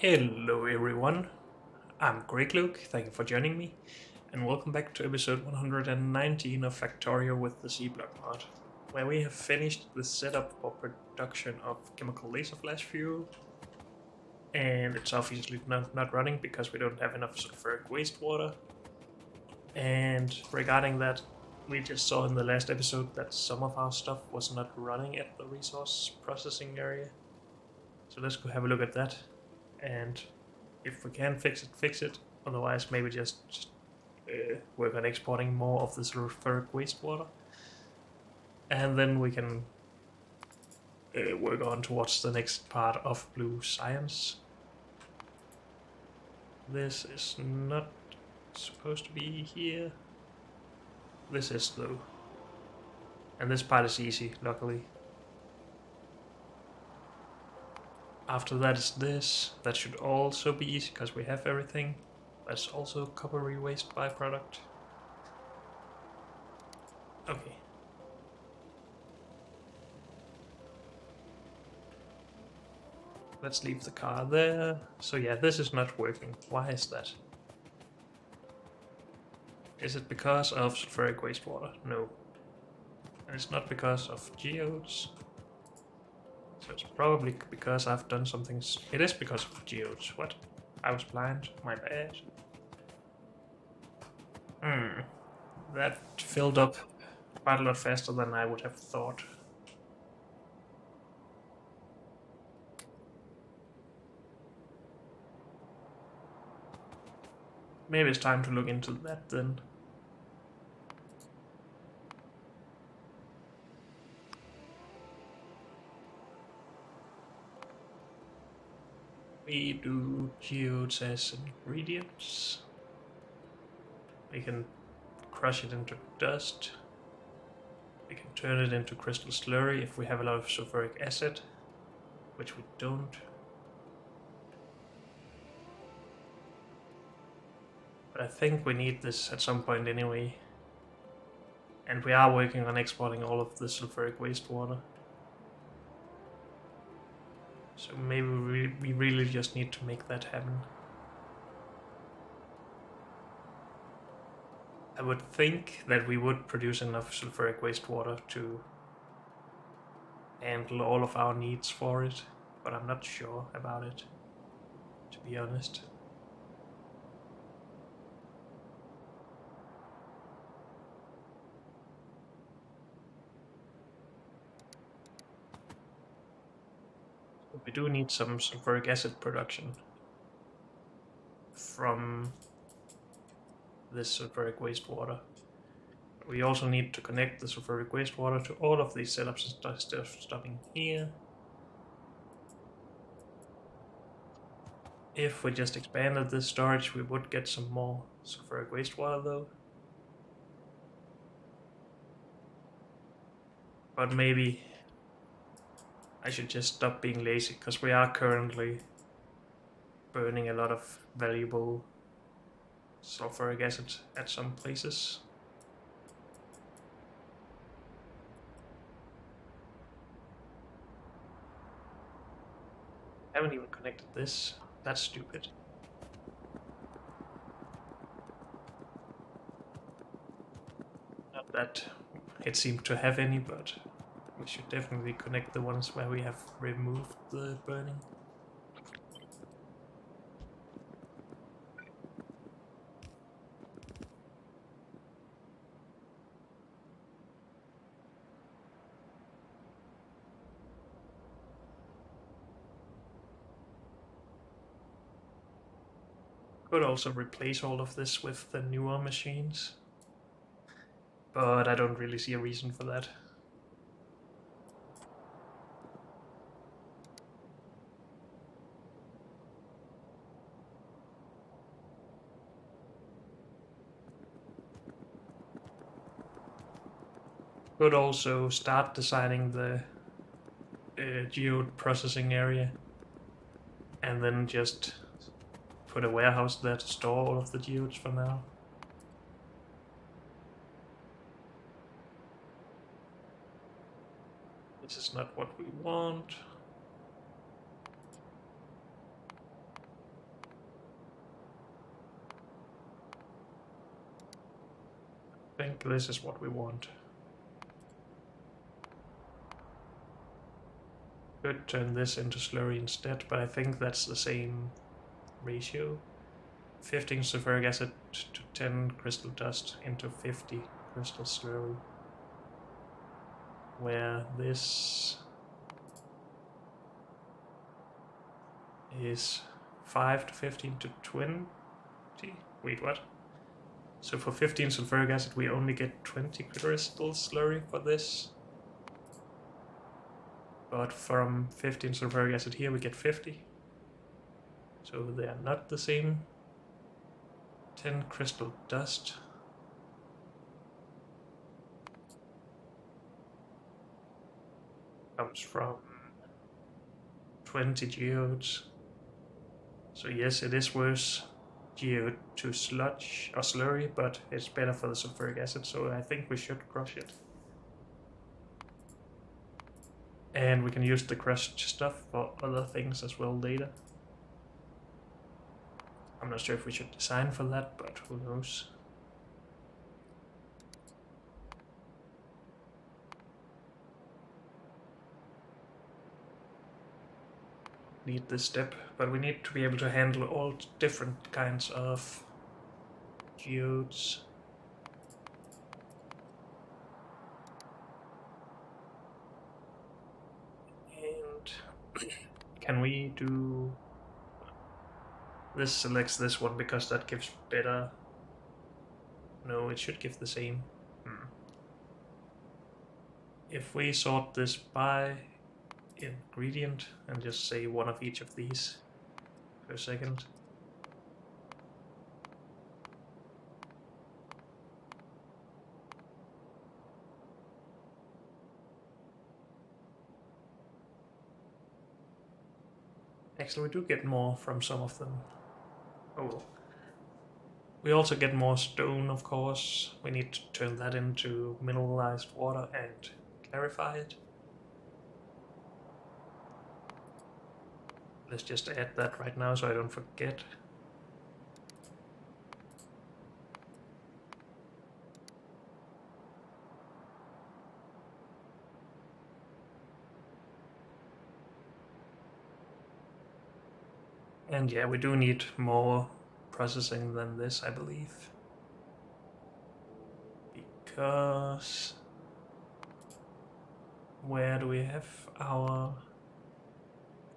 Hello everyone, I'm Greg Luke, thank you for joining me, and welcome back to episode 119 of Factorio with the C-Block mod, where we have finished the setup for production of chemical laser flash fuel, and it's obviously not running because we don't have enough sulfuric wastewater, and regarding that, we just saw in the last episode that some of our stuff was not running at the resource processing area, so let's go have a look at that, and if we can fix it, fix it. Otherwise, maybe just work on exporting more of this sulfuric wastewater. And then we can work on towards the next part of blue science. This is not supposed to be here. This is though. And this part is easy, luckily. After that is this. That should also be easy because we have everything. That's also coppery waste byproduct. Okay. Let's leave the car there. So yeah, this is not working. Why is that? Is it because of sulfuric wastewater? No. And it's not because of geodes. So it's probably because I've done something. It is because of geodes. What? I was blind. My bad. That filled up quite a lot faster than I would have thought. Maybe it's time to look into that then. We do geodes as ingredients. We can crush it into dust. We can turn it into crystal slurry if we have a lot of sulfuric acid, which we don't. But I think we need this at some point anyway. And we are working on exporting all of the sulfuric wastewater. So maybe we really just need to make that happen. I would think that we would produce enough sulfuric wastewater to handle all of our needs for it, but I'm not sure about it, to be honest. We do need some sulfuric acid production from this sulfuric wastewater. We also need to connect the sulfuric wastewater to all of these setups instead of stopping here. If we just expanded this storage, we would get some more sulfuric wastewater though. But maybe I should just stop being lazy, because we are currently burning a lot of valuable sulfuric acid at some places. I haven't even connected this. That's stupid. Not that it seemed to have any, but we should definitely connect the ones where we have removed the burning. Could also replace all of this with the newer machines, but I don't really see a reason for that. Could also start designing the geode processing area and then just put a warehouse there to store all of the geodes for now. This is not what we want. think this is what we want. Could turn this into slurry instead, but I think that's the same ratio. 15 sulfuric acid to 10 crystal dust into 50 crystal slurry. Where this is 5 to 15 to 20. Wait, what? So for 15 sulfuric acid we only get 20 crystal slurry for this. But from 15 sulfuric acid here we get 50. So they are not the same. 10 crystal dust. Comes from 20 geodes. So yes, it is worse geode to sludge or slurry, but it's better for the sulfuric acid, so I think we should crush it. And we can use the crushed stuff for other things as well later. I'm not sure if we should design for that, but who knows. Need this step, but we need to be able to handle all different kinds of geodes. And can we do... This selects this one because that gives better... No, it should give the same. If we sort this by ingredient and just say one of each of these per second. Actually, we do get more from some of them. Oh well. We also get more stone, of course. We need to turn that into mineralized water and clarify it. Let's just add that right now so I don't forget. And yeah, we do need more processing than this, I believe. Because... Where do we have our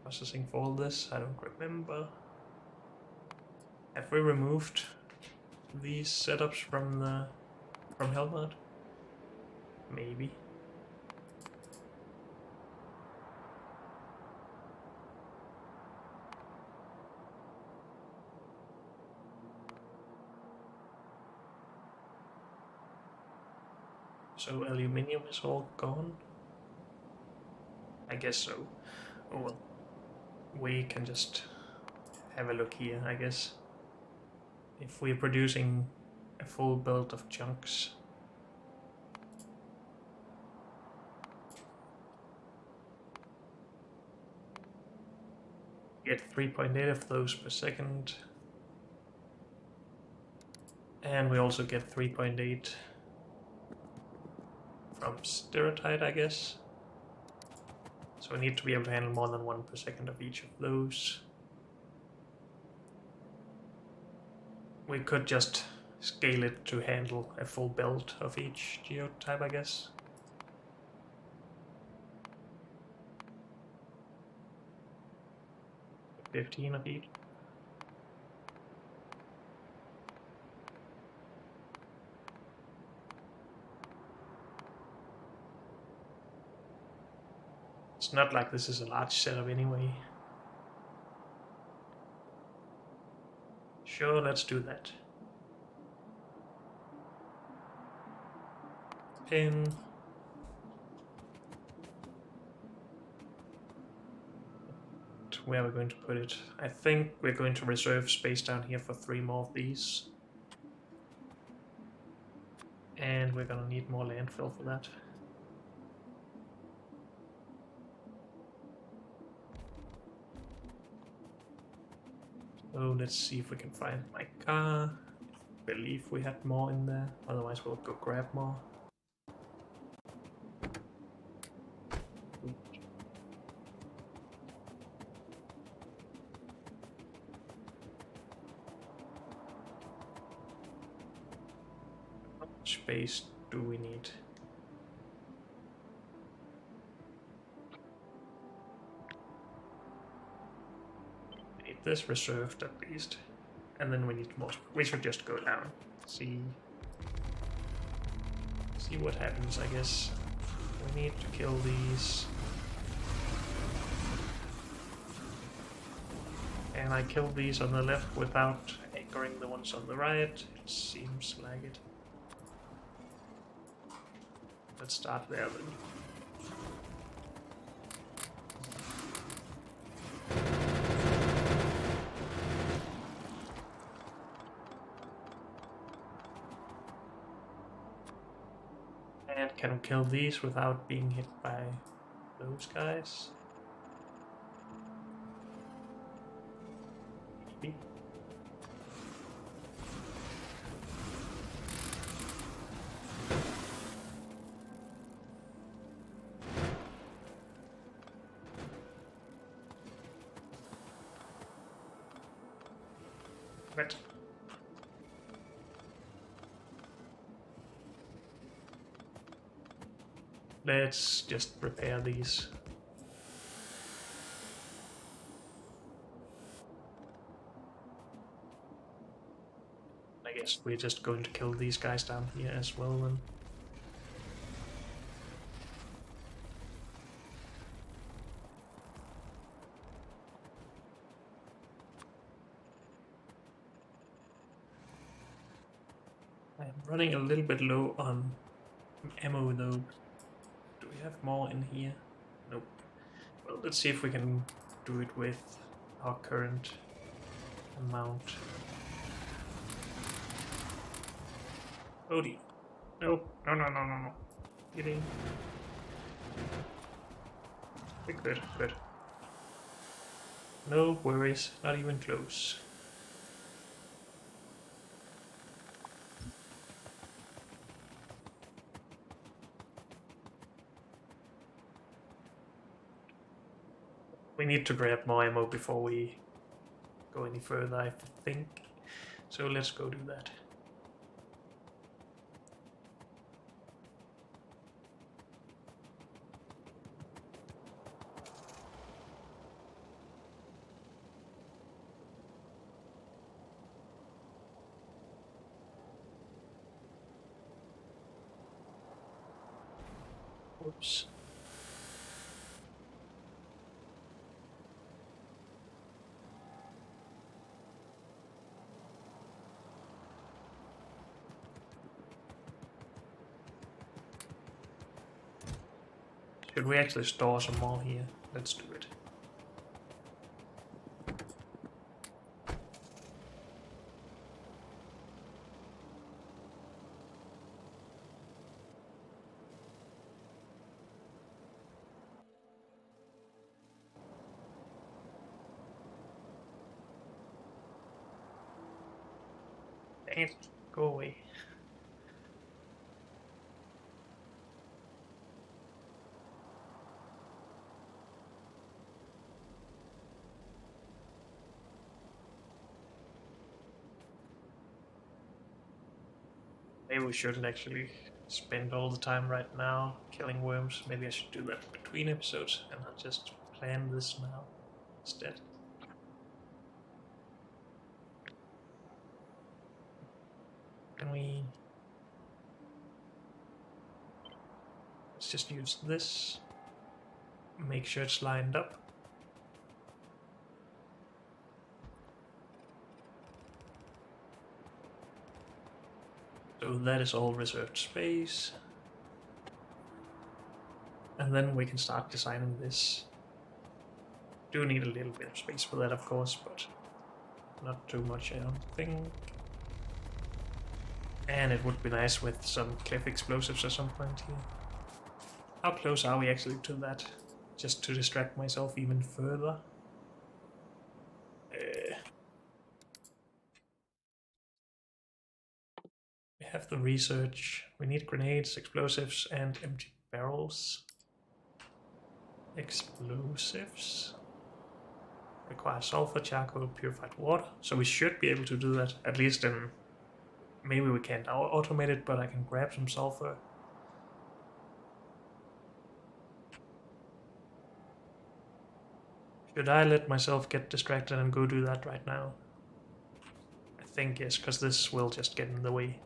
processing for all this? I don't remember. Have we removed these setups from Helmut? Maybe. So aluminium is all gone? I guess so. Oh well. We can just have a look here, I guess. If we're producing a full belt of chunks. Get 3.8 of those per second. And we also get 3.8 from stereotype, I guess. So we need to be able to handle more than 1 per second of each of those. We could just scale it to handle a full belt of each geotype, I guess. $15 of each. It's not like this is a large setup anyway. Sure, let's do that. Pin. Where are we going to put it? I think we're going to reserve space down here for 3 more of these. And we're gonna need more landfill for that. So let's see if we can find my car. believe we had more in there, otherwise we'll go grab more. How much space do we need? We need this reserved at least. And then we need more. We should just go down. See what happens, I guess. We need to kill these. And I killed these on the left without anchoring the ones on the right. It seems like it. Let's start there then. And can we kill these without being hit by those guys? Maybe. Right. Let's just repair these. I guess we're just going to kill these guys down here as well then. I'm running a little bit low on ammo though. Do we have more in here? Nope. Well, let's see if we can do it with our current amount. Oh dear. No, no. Getting. Good. No worries, not even close. We need to grab more ammo before we go any further, I think. So let's go do that. Oops. Should we actually store some more here? Let's do it. Dang it, go away. Maybe we shouldn't actually spend all the time right now killing worms. Maybe I should do that between episodes and not just plan this now instead. Can we... Let's just use this. Make sure it's lined up. So that is all reserved space. And then we can start designing this. Do need a little bit of space for that, of course, but not too much, I don't think. And it would be nice with some cliff explosives at some point here. How close are we actually to that? Just to distract myself even further. have the research. We need grenades, explosives, and empty barrels. Explosives require sulfur, charcoal, purified water. So we should be able to do that, at least in... Maybe we can't automate it, but I can grab some sulfur. Should I let myself get distracted and go do that right now? I think yes, because this will just get in the way.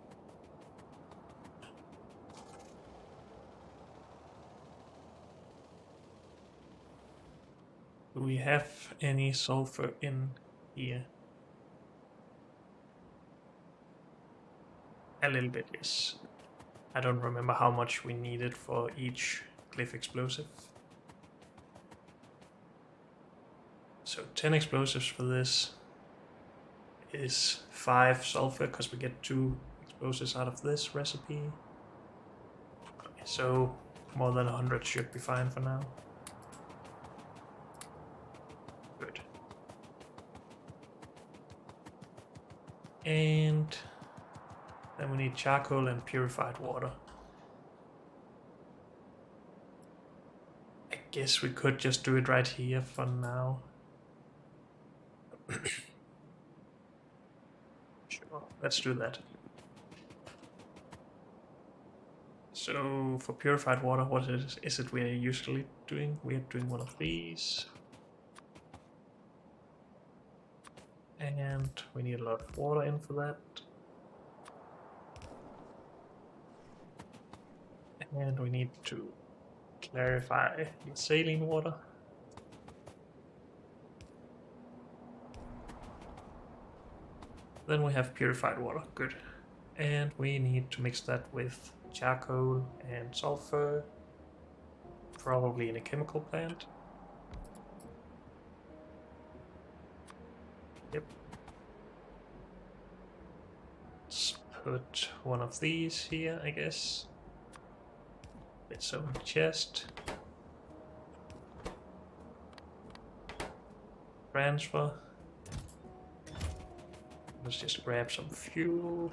Do we have any sulfur in here? A little bit, yes. I don't remember how much we needed for each cliff explosive. So 10 explosives for this is 5 sulfur, because we get 2 explosives out of this recipe. Okay, so more than 100 should be fine for now. Good. And then we need charcoal and purified water. I guess we could just do it right here for now. Sure, let's do that. So for purified water, what is it we are usually doing? We are doing one of these. And we need a lot of water in for that. And we need to clarify the saline water. Then we have purified water, good. And we need to mix that with charcoal and sulfur, probably in a chemical plant. Yep. Let's put one of these here, I guess. It's on the chest. Transfer. Let's just grab some fuel.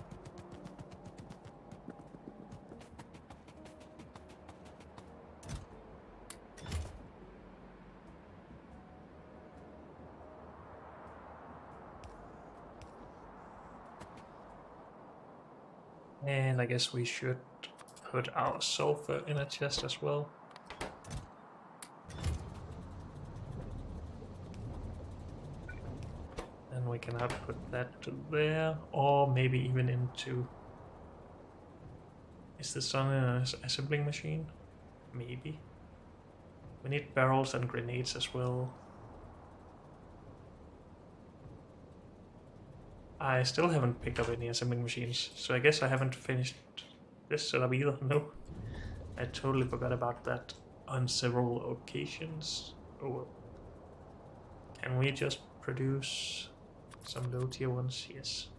And I guess we should put our sulfur in a chest as well. And we can output that to there, or maybe even into... Is this on an assembling machine? Maybe. We need barrels and grenades as well. I still haven't picked up any assembling machines, so I guess I haven't finished this setup either. No, I totally forgot about that on several occasions. Oh well. Can we just produce some low tier ones? Yes.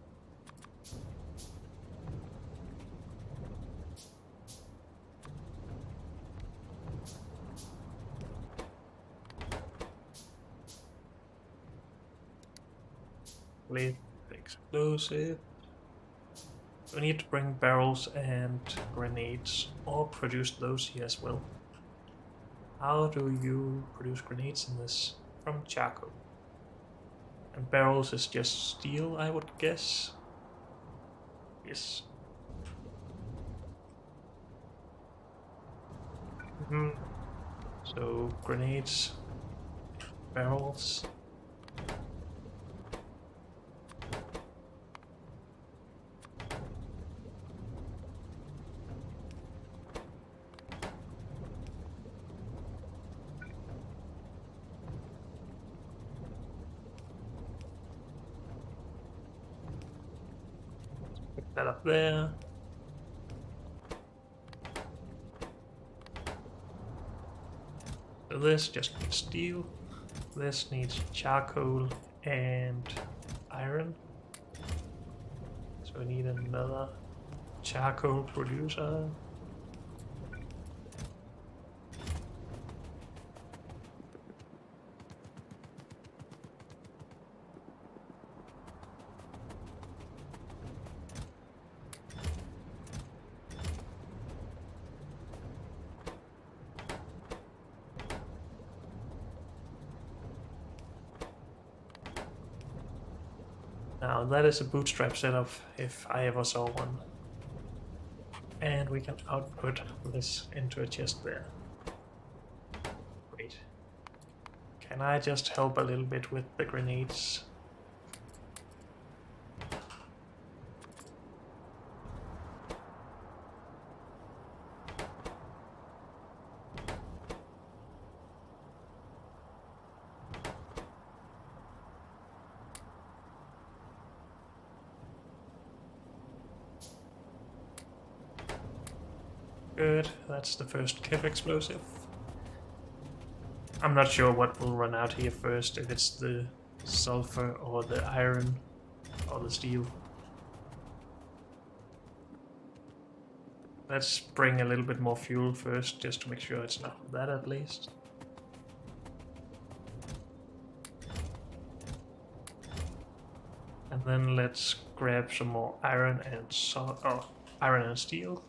With explosive. We need to bring barrels and grenades, or produce those here as well. How do you produce grenades in this? From charcoal. And barrels is just steel, I would guess. Yes. So grenades, barrels. Put that up there. So this just needs steel. This needs charcoal and iron. So we need another charcoal producer. Now that is a bootstrap setup if I ever saw one. And we can output this into a chest there. Great. Can I just help a little bit with the grenades? Good, that's the first Kev explosive. I'm not sure what will run out here first, if it's the sulfur or the iron or the steel. Let's bring a little bit more fuel first, just to make sure it's not that at least. And then let's grab some more iron and iron and steel.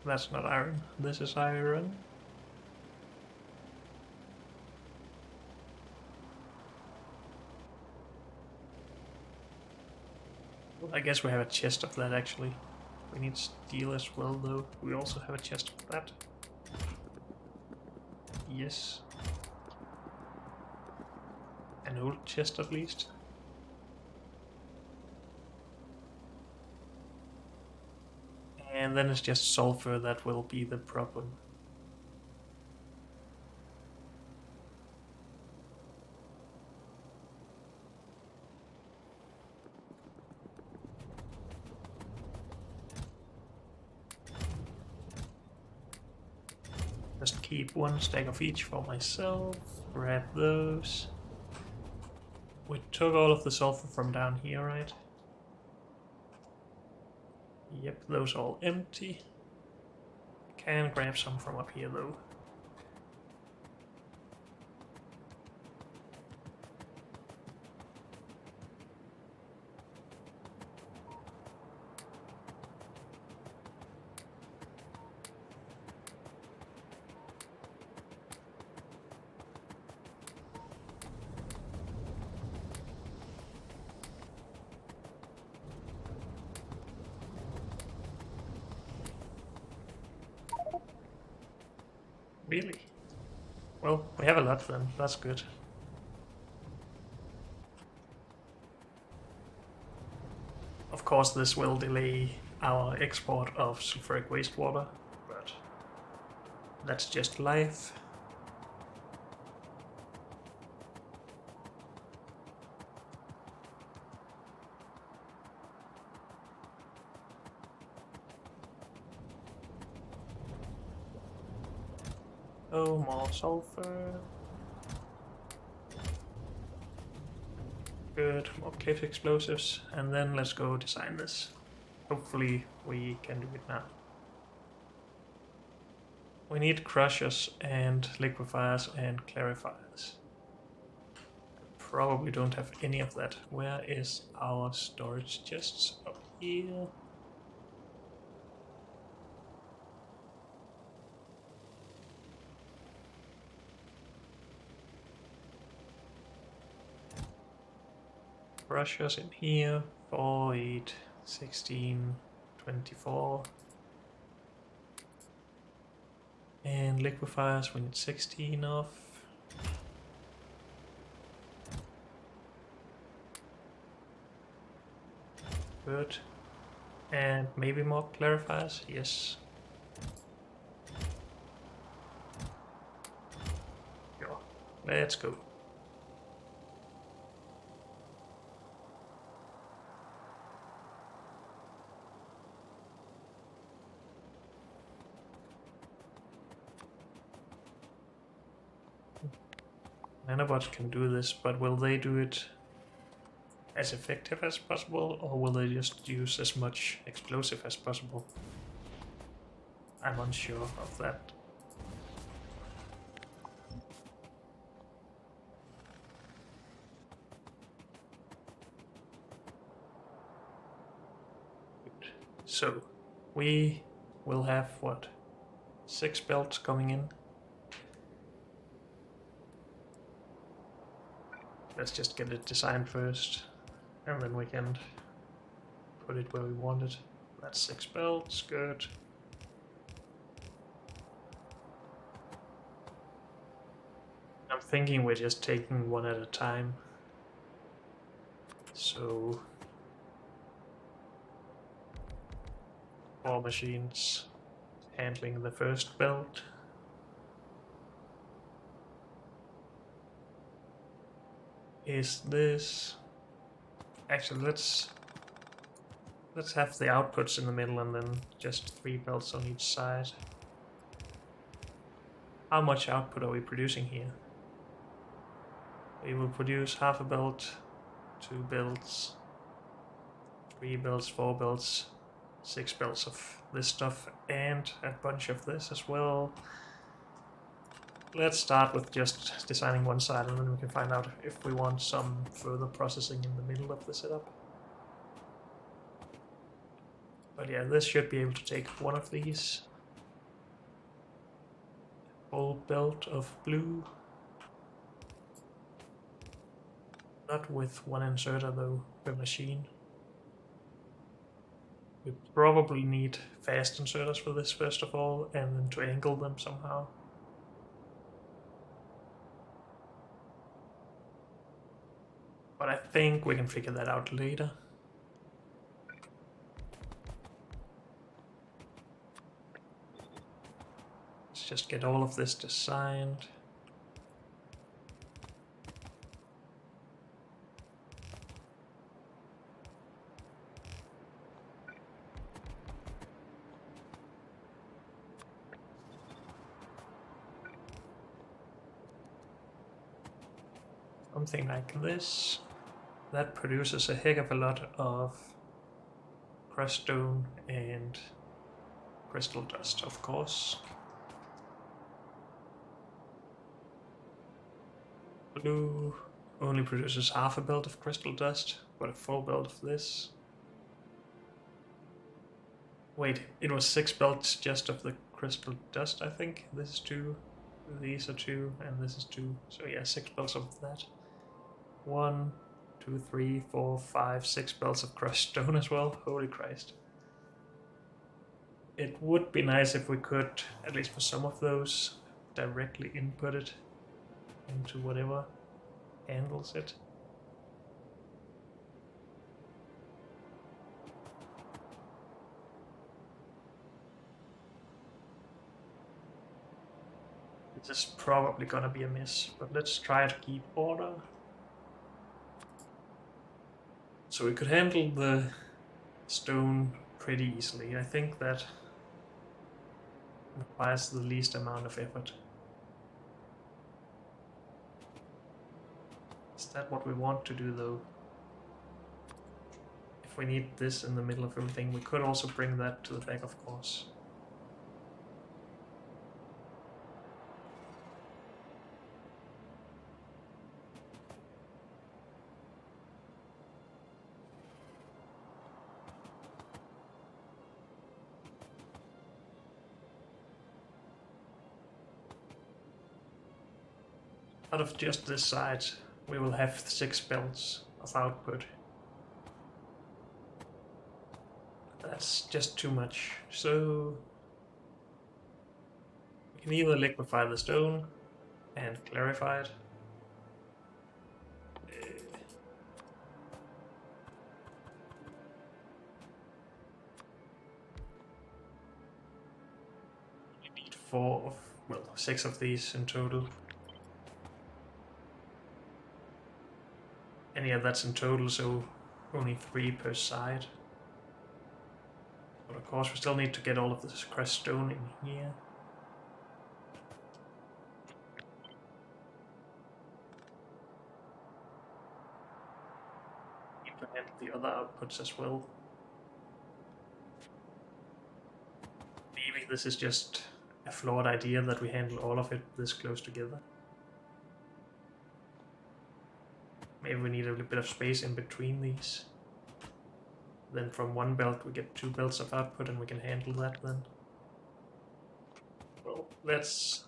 That's not iron, this is iron. I guess we have a chest of that actually. We need steel as well though. We also have a chest of that. Yes. An old chest at least. And then it's just sulfur that will be the problem. Just keep one stack of each for myself. Grab those. We took all of the sulfur from down here, right? Yep, those are all empty. Can grab some from up here though. Really? Well, we have a lot then, that's good. Of course this will delay our export of sulfuric wastewater, but that's just life. Oh, more sulfur. Good, more cave explosives, and then let's go design this. Hopefully we can do it now. We need crushers and liquefiers and clarifiers. Probably don't have any of that. Where is our storage chests? Up here. Crushers in here. 4, 8, 16, 24. And liquefiers we need 16 of. Good. And maybe more clarifiers? Yes. Sure. Let's go. Nanobots can do this, but will they do it as effective as possible, or will they just use as much explosive as possible? I'm unsure of that. So we will have what? 6 belts coming in. Let's just get it designed first, and then we can put it where we want it. That's 6 belts, good. I'm thinking we're just taking one at a time. So 4 machines handling the first belt. Is this... Actually, let's have the outputs in the middle and then just 3 belts on each side. How much output are we producing here? We will produce half a belt, 2 belts, 3 belts, 4 belts, 6 belts of this stuff, and a bunch of this as well. Let's start with just designing one side, and then we can find out if we want some further processing in the middle of the setup. But yeah, this should be able to take one of these. Whole belt of blue. Not with one inserter though, per machine. We probably need fast inserters for this first of all, and then to angle them somehow. But I think we can figure that out later. Let's just get all of this designed. Something like this. That produces a heck of a lot of crushed stone and crystal dust, of course. Blue only produces half a belt of crystal dust, but a full belt of this. Wait, it was 6 belts just of the crystal dust, I think. This is 2, these are 2, and this is 2. So yeah, 6 belts of that. 1, 2, 3, 4, 5, 6 belts of crushed stone as well. Holy Christ. It would be nice if we could, at least for some of those, directly input it into whatever handles it. This is probably gonna be a miss, but let's try to keep order. So we could handle the stone pretty easily. I think that requires the least amount of effort. Is that what we want to do though? If we need this in the middle of everything, we could also bring that to the back, of course. Out of just this side, we will have 6 belts of output. That's just too much. So we can either liquefy the stone and clarify it. We need 6 of these in total. And yeah, that's in total, so only 3 per side. But of course we still need to get all of this crushed stone in here. Need to handle the other outputs as well. Maybe this is just a flawed idea that we handle all of it this close together. Maybe we need a little bit of space in between these. Then from one belt we get 2 belts of output and we can handle that then. Well, let's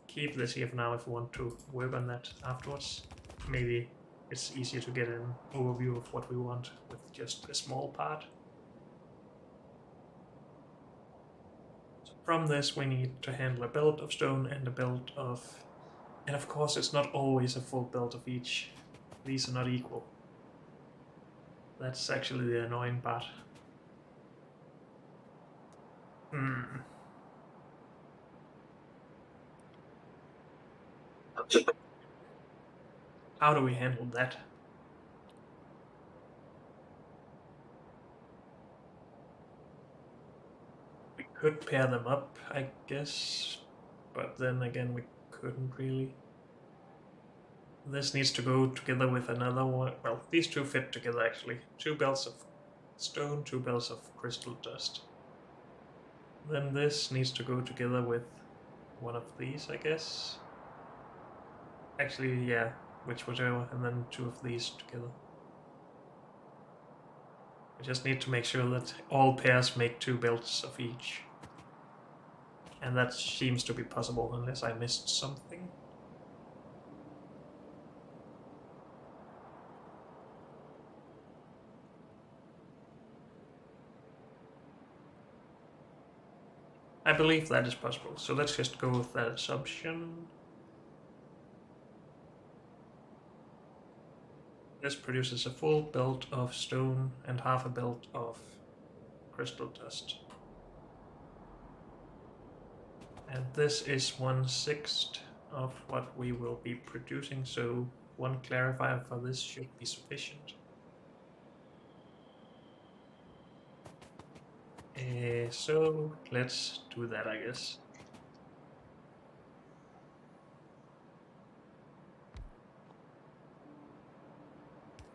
keep this here for now if we want to work on that afterwards. Maybe it's easier to get an overview of what we want with just a small part. So from this we need to handle a belt of stone and a belt of... And of course it's not always a full belt of each. These are not equal. That's actually the annoying part. How do we handle that? We could pair them up, I guess, but then again we couldn't really. This needs to go together with another one. Well, these two fit together actually. 2 belts of stone, 2 belts of crystal dust. Then this needs to go together with one of these, I guess. Actually, yeah, whichever, and then 2 of these together. We just need to make sure that all pairs make 2 belts of each. And that seems to be possible unless I missed something. I believe that is possible, so let's just go with that assumption. This produces a full belt of stone and half a belt of crystal dust. And this is 1/6 of what we will be producing, so 1 clarifier for this should be sufficient. So let's do that, I guess.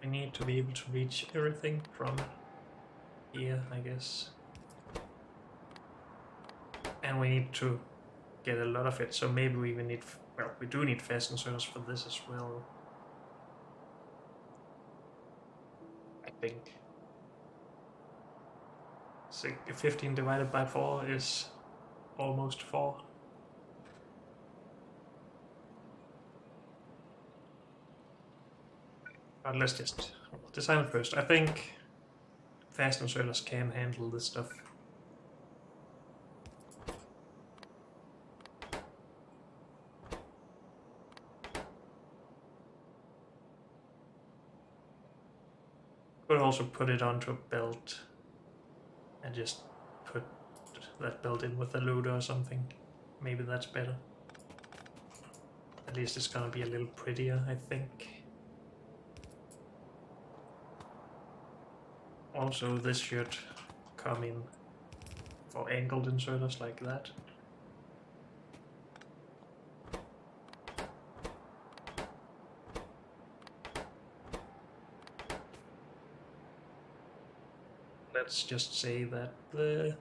We need to be able to reach everything from here, I guess. And we need to get a lot of it, so maybe we even need... Well, we do need fast inserters for this as well. I think. 15 divided by 4 is almost 4. But let's just design it first. I think fast inserters can handle this stuff. Could also put it onto a belt and just put that belt in with a loader or something. Maybe that's better. At least it's gonna be a little prettier, I think. Also, this should come in for angled inserters like that. Let's just say that the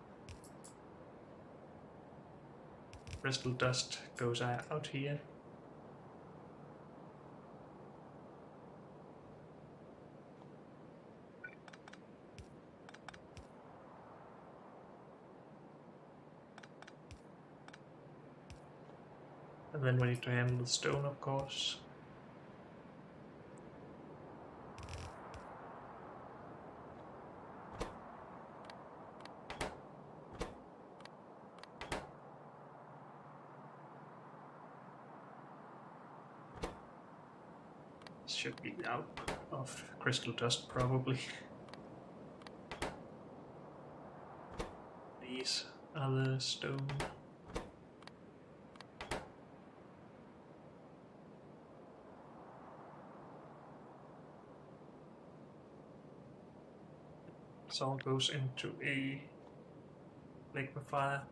crystal dust goes out here. And then we need to handle the stone, of course. This should be the output of crystal dust, probably. These are the stone. This all goes into a liquefier.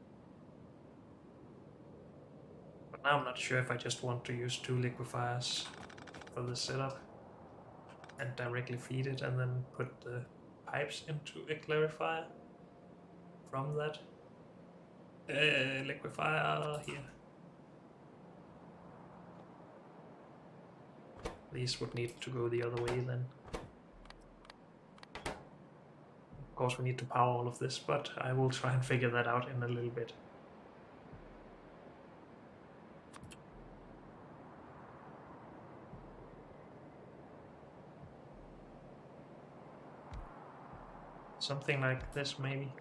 But now I'm not sure if I just want to use 2 liquefiers for the setup and directly feed it and then put the pipes into a clarifier from that liquefier here. These would need to go the other way then. course, we need to power all of this, but I will try and figure that out in a little bit. Something like this, maybe.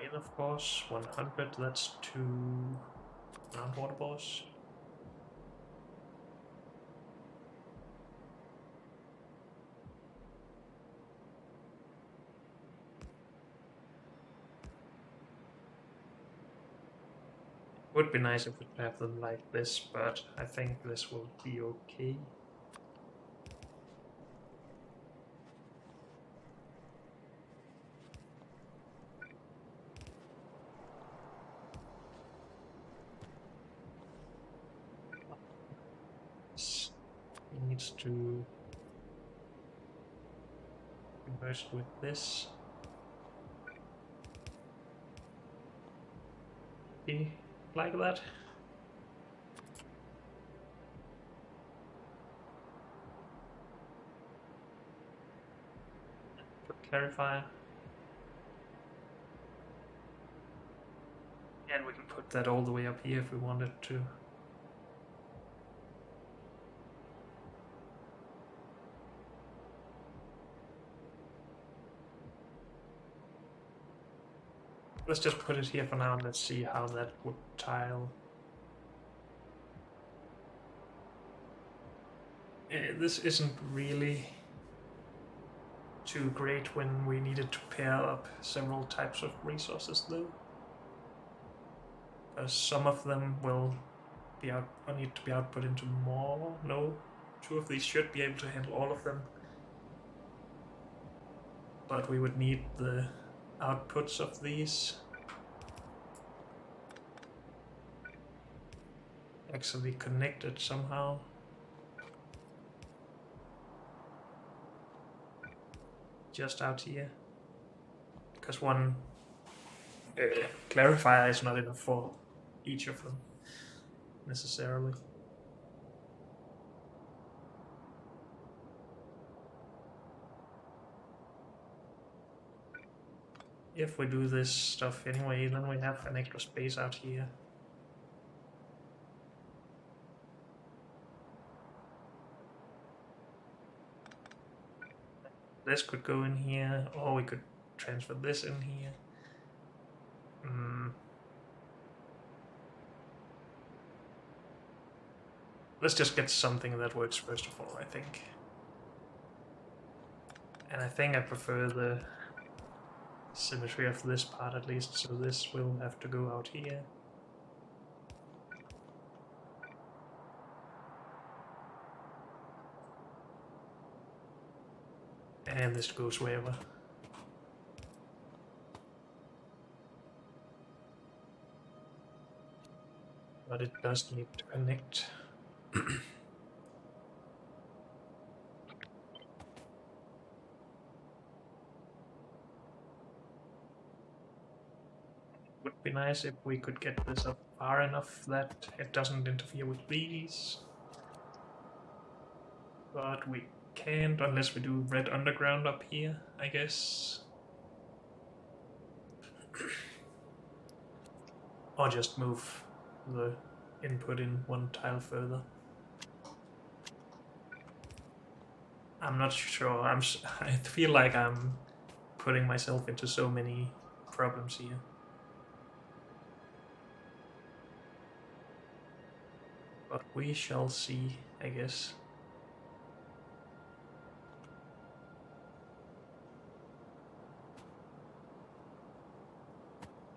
In, of course, 100, that's 2 groundwater bores. Would be nice if we could have them like this, but I think this will be okay. It needs to be merged with this. Be like that. Clarifier. And we can put that all the way up here if we wanted to. Let's just put it here for now and let's see how that would tile. This isn't really too great when we needed to pair up several types of resources though. Some of them will be out, or need to be output into more. No, 2 of these should be able to handle all of them. But we would need the outputs of these actually connected somehow. Just out here. Because one clarifier is not enough for each of them necessarily. If we do this stuff anyway, then we have an extra space out here. This could go in here, or we could transfer this in here. Let's just get something that works first of all, I think. And I think I prefer the symmetry of this part at least, so this will have to go out here. And this goes wherever. But it does need to connect. Would be nice if we could get this up far enough that it doesn't interfere with these. But we can't unless we do red underground up here, I guess. Or just move the input in 1 tile further. I'm not sure. I feel like I'm putting myself into so many problems here. But we shall see, I guess.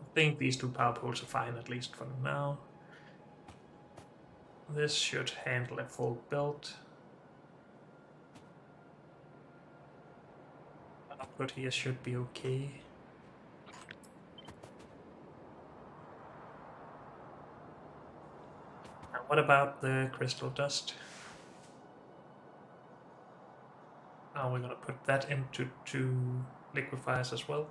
I think these 2 power poles are fine, at least for now. This should handle a full belt. Output here should be okay. Now what about the crystal dust? Now we're gonna put that into 2 liquefiers as well.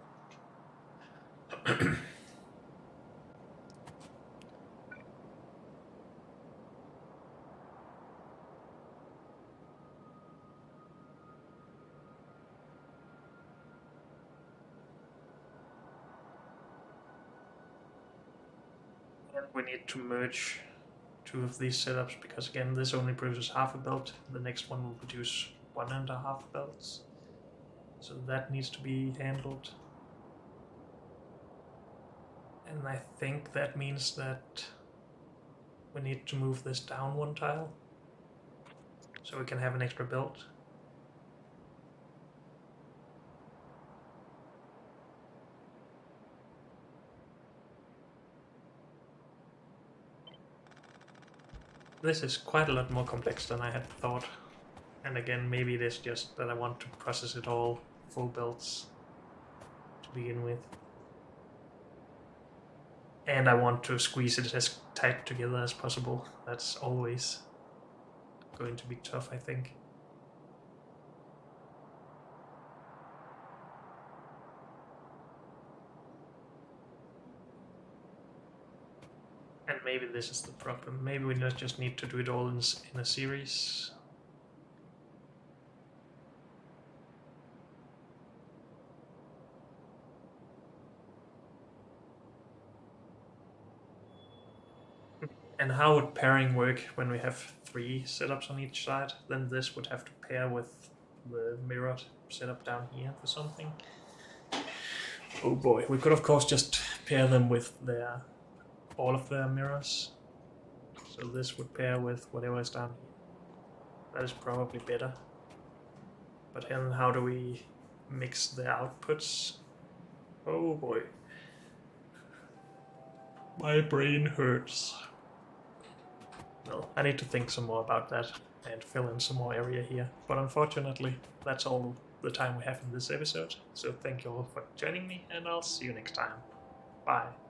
And we need to merge two of these setups because again this only produces half a belt, the next one will produce 1.5 belts. So that needs to be handled. And I think that means that we need to move this down one tile so we can have an extra belt. This is quite a lot more complex than I had thought. And again, maybe it is just that I want to process it all full belts to begin with. And I want to squeeze it as tight together as possible. That's always going to be tough, I think. And maybe this is the problem. Maybe we just need to do it all in a series. And how would pairing work when we have 3 setups on each side? Then this would have to pair with the mirrored setup down here for something. Oh boy, we could of course just pair them with all of their mirrors. So this would pair with whatever is down here. That is probably better. But then how do we mix the outputs? Oh boy. My brain hurts. Well, I need to think some more about that and fill in some more area here. But unfortunately, that's all the time we have in this episode. So thank you all for joining me, and I'll see you next time. Bye.